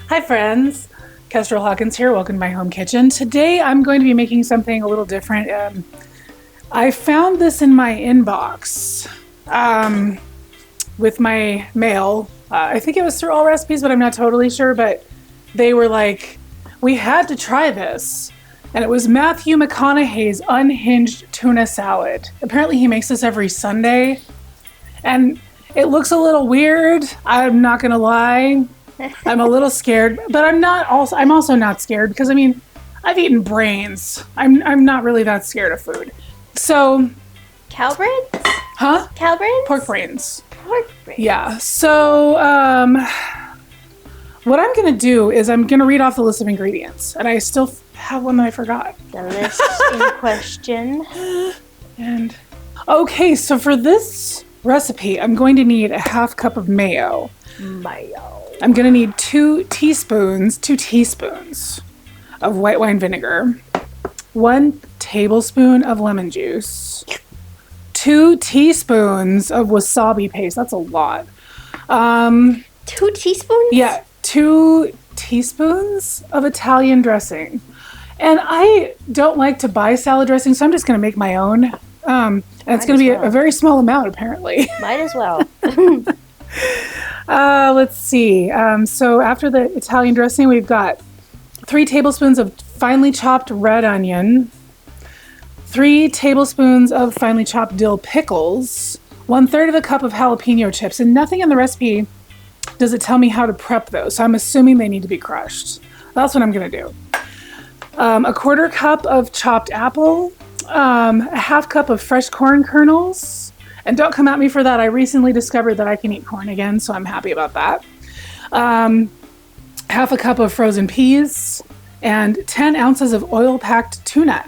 Hi friends, Kestrel Hawkins here. Welcome to my home kitchen. Today I'm going to be making something a little different. I found this in my inbox with my mail. I think it was through All Recipes, but I'm not totally sure. But they were like, we had to try this. And it was Matthew McConaughey's Unhinged tuna salad. Apparently he makes this every Sunday. And it looks a little weird. I'm not going to lie. I'm a little scared, but I'm also not scared because I've eaten brains. I'm not really that scared of food. So, cow brains? Huh? Cow brains? Pork brains. Pork brains. Yeah. So, what I'm going to do is I'm going to read off the list of ingredients, and I still have one that I forgot. The list in question. And okay, so for this recipe, I'm going to need a half cup of mayo. I'm going to need 2 teaspoons of white wine vinegar, 1 tablespoon of lemon juice, 2 teaspoons of wasabi paste. That's a lot. 2 teaspoons? Yeah, 2 teaspoons of Italian dressing. And I don't like to buy salad dressing, so I'm just going to make my own. And it's going to be a very small amount, apparently. Might as well. Let's see. So after the Italian dressing, we've got 3 tablespoons of finely chopped red onion, 3 tablespoons of finely chopped dill pickles, 1/3 of a cup of jalapeno chips, and nothing in the recipe does it tell me how to prep those. So I'm assuming they need to be crushed. That's what I'm going to do. A 1/4 cup of chopped apple, a half cup of fresh corn kernels. And don't come at me for that. I recently discovered that I can eat corn again, so I'm happy about that. Half a cup of frozen peas and 10 ounces of oil-packed tuna.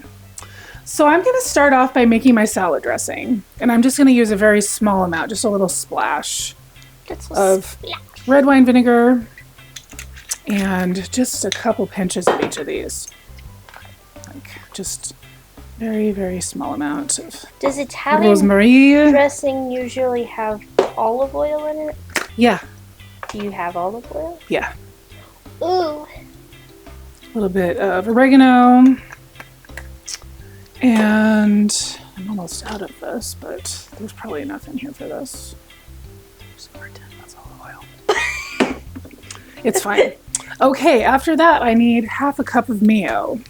So I'm going to start off by making my salad dressing. And I'm just going to use a very small amount, just a little splash of red wine vinegar and just a couple pinches of each of these. Like just very, very small amount of Does Italian rosemary dressing usually have olive oil in it? Yeah. Do you have olive oil? Yeah. Ooh. A little bit of oregano. And I'm almost out of this, but there's probably enough in here for this. Just pretend that's olive oil. It's fine. Okay, after that, I need half a cup of mayo.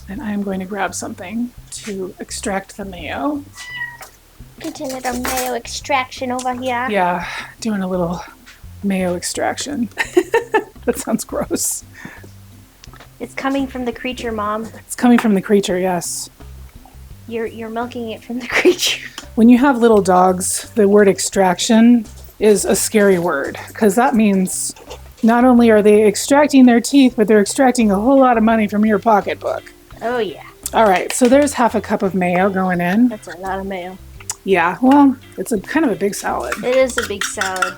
And I'm going to grab something to extract the mayo. Getting a little mayo extraction over here. Yeah, doing a little mayo extraction. That sounds gross. It's coming from the creature, Mom. It's coming from the creature, yes. You're milking it from the creature. When you have little dogs, the word extraction is a scary word because that means not only are they extracting their teeth, but they're extracting a whole lot of money from your pocketbook. Oh, yeah. All right, so there's half a cup of mayo going in. That's a lot of mayo. Yeah, well, it's a kind of a big salad. It is a big salad.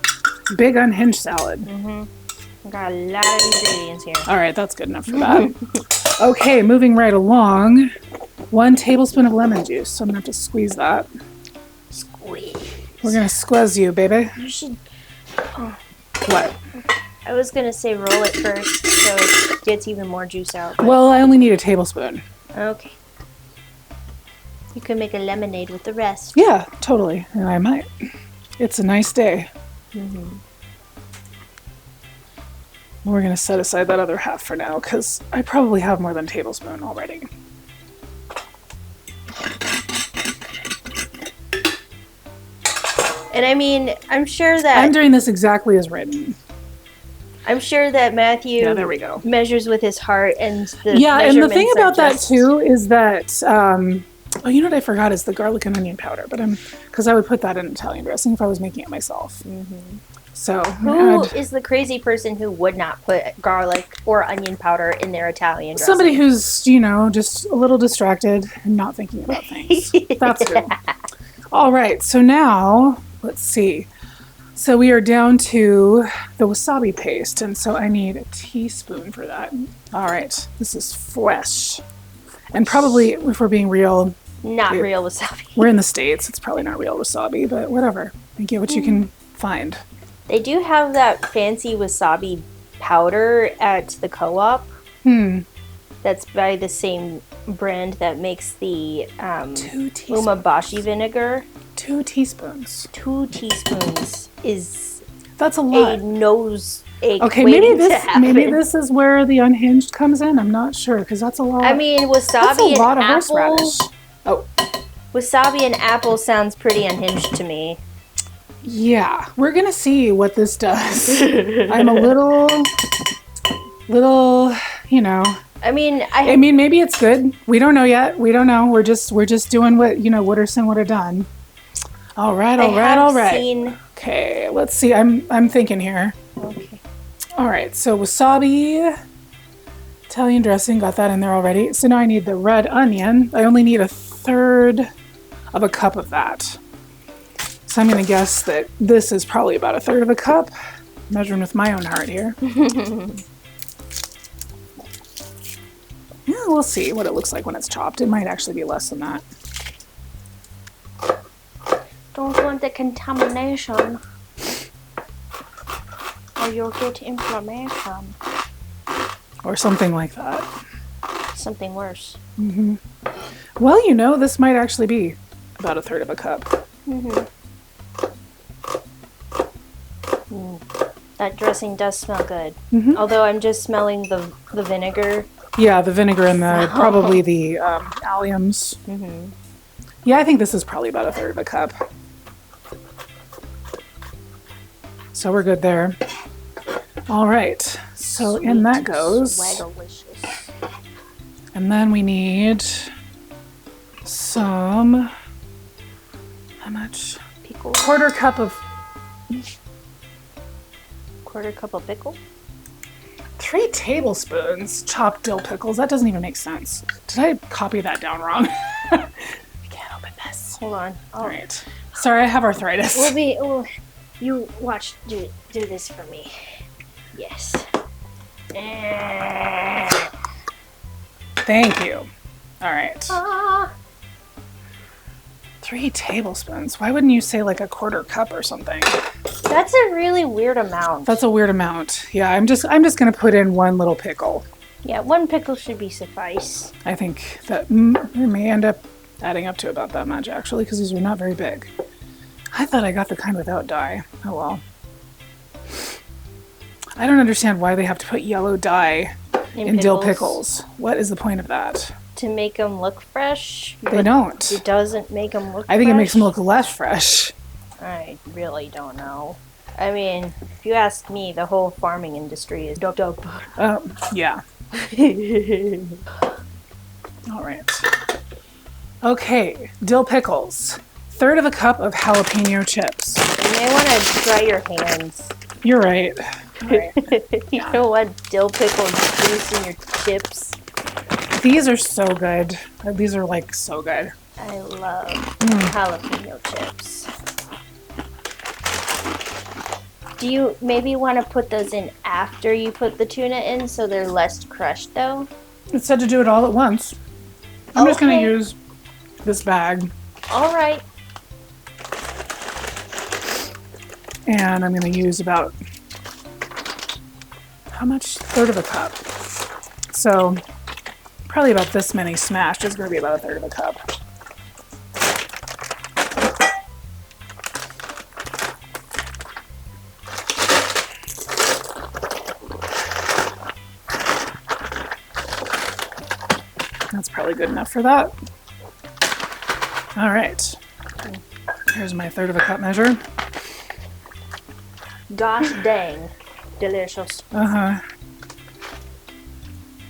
Big unhinged salad. Mm-hmm. Got a lot of ingredients here. All right, that's good enough for that. Okay, moving right along. 1 tablespoon of lemon juice. So I'm going to have to squeeze that. Squeeze. We're going to squeeze you, baby. You should... Oh. What? I was going to say roll it first so it gets even more juice out. Well, I only need a tablespoon. Okay. You can make a lemonade with the rest. Yeah, totally. And I might. It's a nice day. Mm-hmm. We're going to set aside that other half for now because I probably have more than a tablespoon already. And I'm sure that... I'm doing this exactly as written. I'm sure that Matthew there we go. measures with his heart and the Yeah, and the thing about that just... too is that, you know what I forgot is the garlic and onion powder, but because I would put that in Italian dressing if I was making it myself. Mm-hmm. So who is the crazy person who would not put garlic or onion powder in their Italian dressing? Somebody who's, just a little distracted and not thinking about things. That's who. All right, so now, let's see. So we are down to the wasabi paste, and so I need a teaspoon for that. All right, this is fresh. And probably, if we're being real... Not real wasabi. We're in the States. It's probably not real wasabi, but whatever. You get what you can find. They do have that fancy wasabi powder at the co-op. That's by the same brand that makes the 2 teaspoons. umabashi vinegar. 2 teaspoons. 2 teaspoons is That's a lot. a nose ache. Okay, maybe this is where the Unhinged comes in. I'm not sure because that's a lot. I mean, That's a wasabi lot and of horseradish. apple. Oh, Wasabi and apple sounds pretty unhinged to me. yeah. We're gonna see what this does. I'm a little, you know. I mean, I mean, maybe it's good. We don't know yet. We don't know. We're just doing what Wooderson would have done. All right. Okay, let's see. I'm thinking here. Okay. All right. So wasabi, Italian dressing, got that in there already. So now I need the red onion. I only need 1/3 of a cup of that. So I'm going to guess that this is probably about 1/3 of a cup. Measuring with my own heart here. Yeah, we'll see what it looks like when it's chopped. It might actually be less than that. Don't want the contamination, or you'll get inflammation. Or something like that. Something worse. Well, this might actually be about 1/3 of a cup. That dressing does smell good. Although I'm just smelling the vinegar. Yeah, the vinegar and probably the alliums. Yeah, I think this is probably about 1/3 of a cup. So we're good there. All right. So in that goes. Swagalicious. And then we need some. How much? Pickle. Quarter cup of 1/4 cup of pickle. 3 tablespoons chopped dill pickles. That doesn't even make sense. Did I copy that down wrong? I can't open this. Hold on. All right. Sorry, I have arthritis. You watch. Do this for me. Yes. Thank you. All right. 3 tablespoons. Why wouldn't you say like 1/4 cup or something? That's a really weird amount. That's a weird amount. Yeah, I'm just gonna put in 1 little pickle. Yeah, 1 pickle should be suffice. I think that it may end up adding up to about that much actually, because these are not very big. I thought I got the kind without dye. Oh well. I don't understand why they have to put yellow dye in dill pickles. What is the point of that? To make them look fresh. They don't. It doesn't make them look fresh. I think it makes them look less fresh. I really don't know. I mean, if you ask me, the whole farming industry is dope. Yeah. All right. Okay, dill pickles. 1/3 of a cup of jalapeno chips. You may want to dry your hands. You're right. All right. You don't want dill pickle juice in your chips. These are so good. These are like so good. I love jalapeno chips. Do you maybe want to put those in after you put the tuna in so they're less crushed though? It said to do it all at once. I'm just going to use this bag. All right. And I'm going to use about, how much? 1/3 of a cup. So probably about this many smashed is going to be about 1/3 of a cup. That's probably good enough for that. All right. Here's my 1/3 of a cup measure. Gosh dang. Delicious. Uh-huh.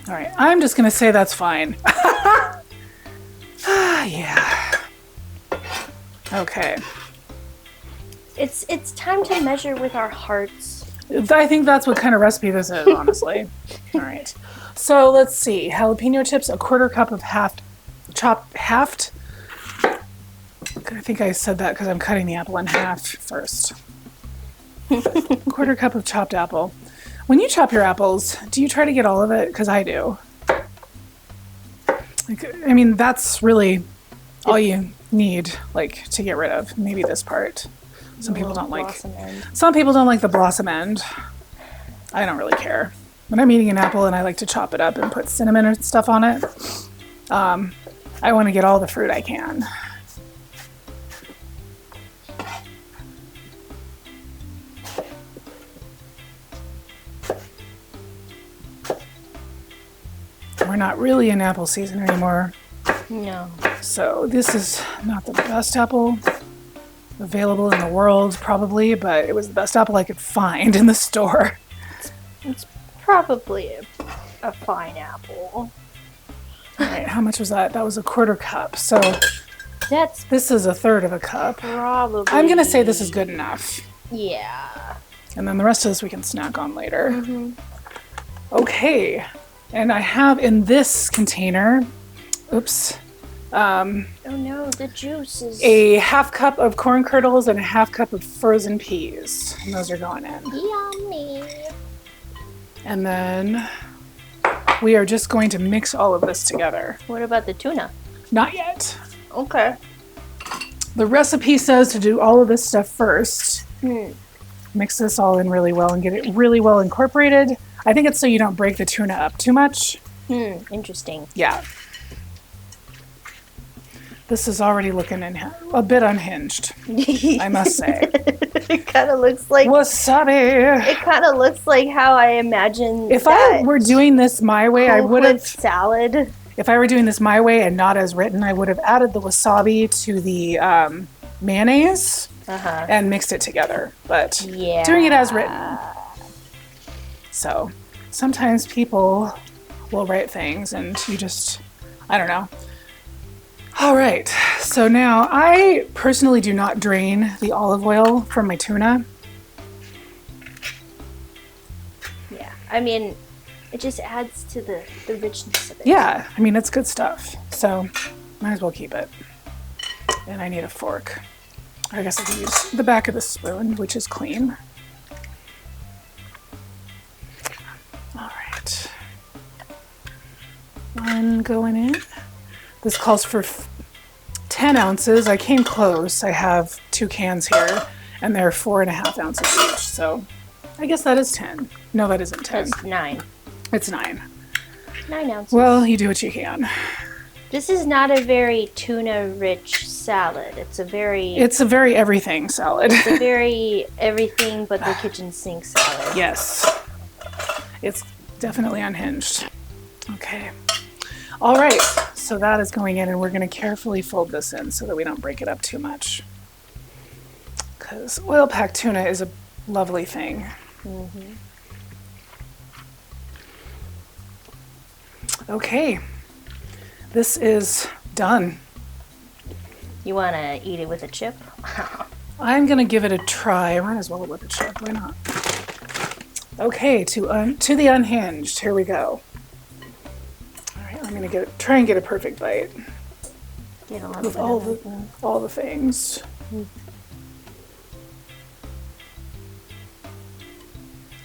All right. I'm just going to say that's fine. Yeah. Okay. It's time to measure with our hearts. I think that's what kind of recipe this is, honestly. All right. So let's see. Jalapeno chips, 1/4 cup of chopped. I think I said that because I'm cutting the apple in half first. 1/4 cup of chopped apple. When you chop your apples, do you try to get all of it? Because I do. I mean, that's really all you need, like, to get rid of. Maybe this part. Some people don't like. Blossom end. Some people don't like the blossom end. I don't really care. When I'm eating an apple and I like to chop it up and put cinnamon and stuff on it, I want to get all the fruit I can. We're not really in apple season anymore. No. So this is not the best apple available in the world, probably, but it was the best apple I could find in the store. It's probably a fine apple. All right, how much was that? That was a 1/4 cup. So this is 1/3 of a cup. Probably. I'm going to say this is good enough. Yeah. And then the rest of this we can snack on later. Okay. And I have in this container, oops, oh no, the juice is... a 1/2 cup of corn kernels and a 1/2 cup of frozen peas. And those are going in. Yummy. And then we are just going to mix all of this together. What about the tuna? Not yet. Okay. The recipe says to do all of this stuff first. Mix this all in really well and get it really well incorporated. I think it's so you don't break the tuna up too much. Interesting. Yeah. This is already looking a bit unhinged, I must say. It kind of looks like... Wasabi! It kind of looks like how I imagine If I were doing this my way, I would have... salad. If I were doing this my way and not as written, I would have added the wasabi to the mayonnaise and mixed it together. But doing it as written. So sometimes people will write things and you just, I don't know. All right, so now I personally do not drain the olive oil from my tuna. Yeah, I mean, it just adds to the richness of it. Yeah, I mean, it's good stuff. So might as well keep it. And I need a fork. I guess I can use the back of the spoon, which is clean. All right. One going in. This calls for 10 ounces. I came close. I have 2 cans here, and they're 4.5 ounces each. So I guess that is 10. No, that isn't 10. That's 9. It's 9. 9 ounces. Well, you do what you can. This is not a very tuna-rich salad. It's a very everything salad. It's a very everything but the kitchen sink salad. Yes. It's definitely unhinged. Okay. All right. So that is going in, and we're going to carefully fold this in so that we don't break it up too much. Because oil-packed tuna is a lovely thing. Okay. This is done. You want to eat it with a chip? I'm going to give it a try. I might as well with a chip. Why not? Okay, to the unhinged. Here we go. All right, I'm going to try and get a perfect bite. Get a With all the things.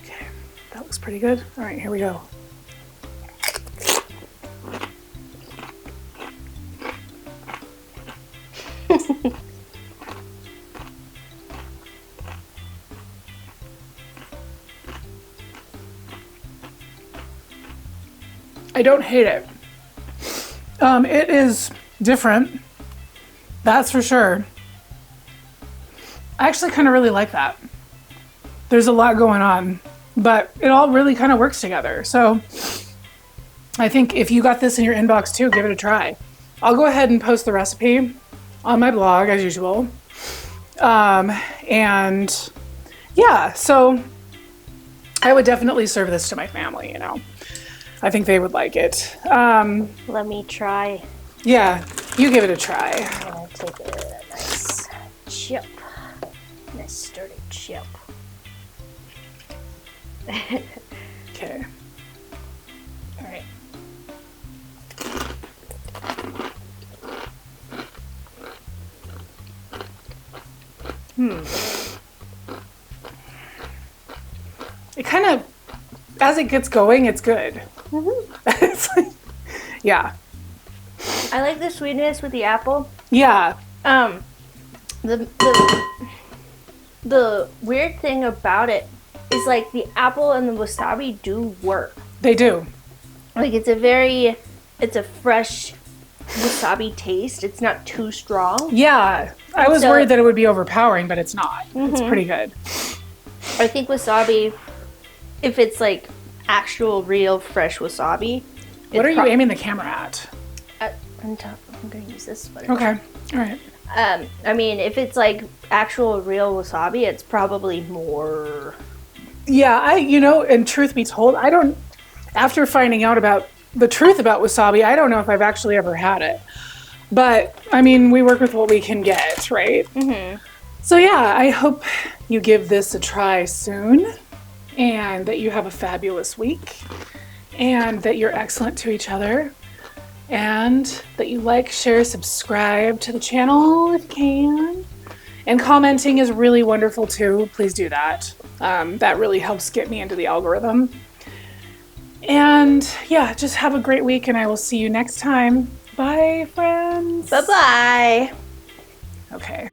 Okay, that looks pretty good. All right, here we go. I don't hate it. It is different. That's for sure. I actually kind of really like that. There's a lot going on, but it all really kind of works together. So I think if you got this in your inbox too, give it a try. I'll go ahead and post the recipe on my blog as usual. And yeah, so I would definitely serve this to my family, you know. I think they would like it. Let me try. Yeah, you give it a try. I'm going to take a nice chip. Nice sturdy chip. Okay. All right. It kind of, as it gets going, it's good. It's like, yeah. I like the sweetness with the apple. Yeah. The the weird thing about it is like the apple and the wasabi do work. They do. Like it's a fresh wasabi taste. It's not too strong. Yeah. I was worried that it would be overpowering, but it's not. It's pretty good. I think wasabi, if it's like actual real fresh wasabi. What are you aiming the camera at? I'm going to use this one. Okay. All right. I mean, if it's like actual real wasabi, it's probably more. Yeah, and truth be told, after finding out about the truth about wasabi, I don't know if I've actually ever had it. But, I mean, we work with what we can get, right? Mm-hmm. So, yeah, I hope you give this a try soon and that you have a fabulous week and that you're excellent to each other and that you like, share, subscribe to the channel if you can. And commenting is really wonderful, too. Please do that. That really helps get me into the algorithm. And yeah, just have a great week and I will see you next time. Bye, friends. Bye-bye. Okay.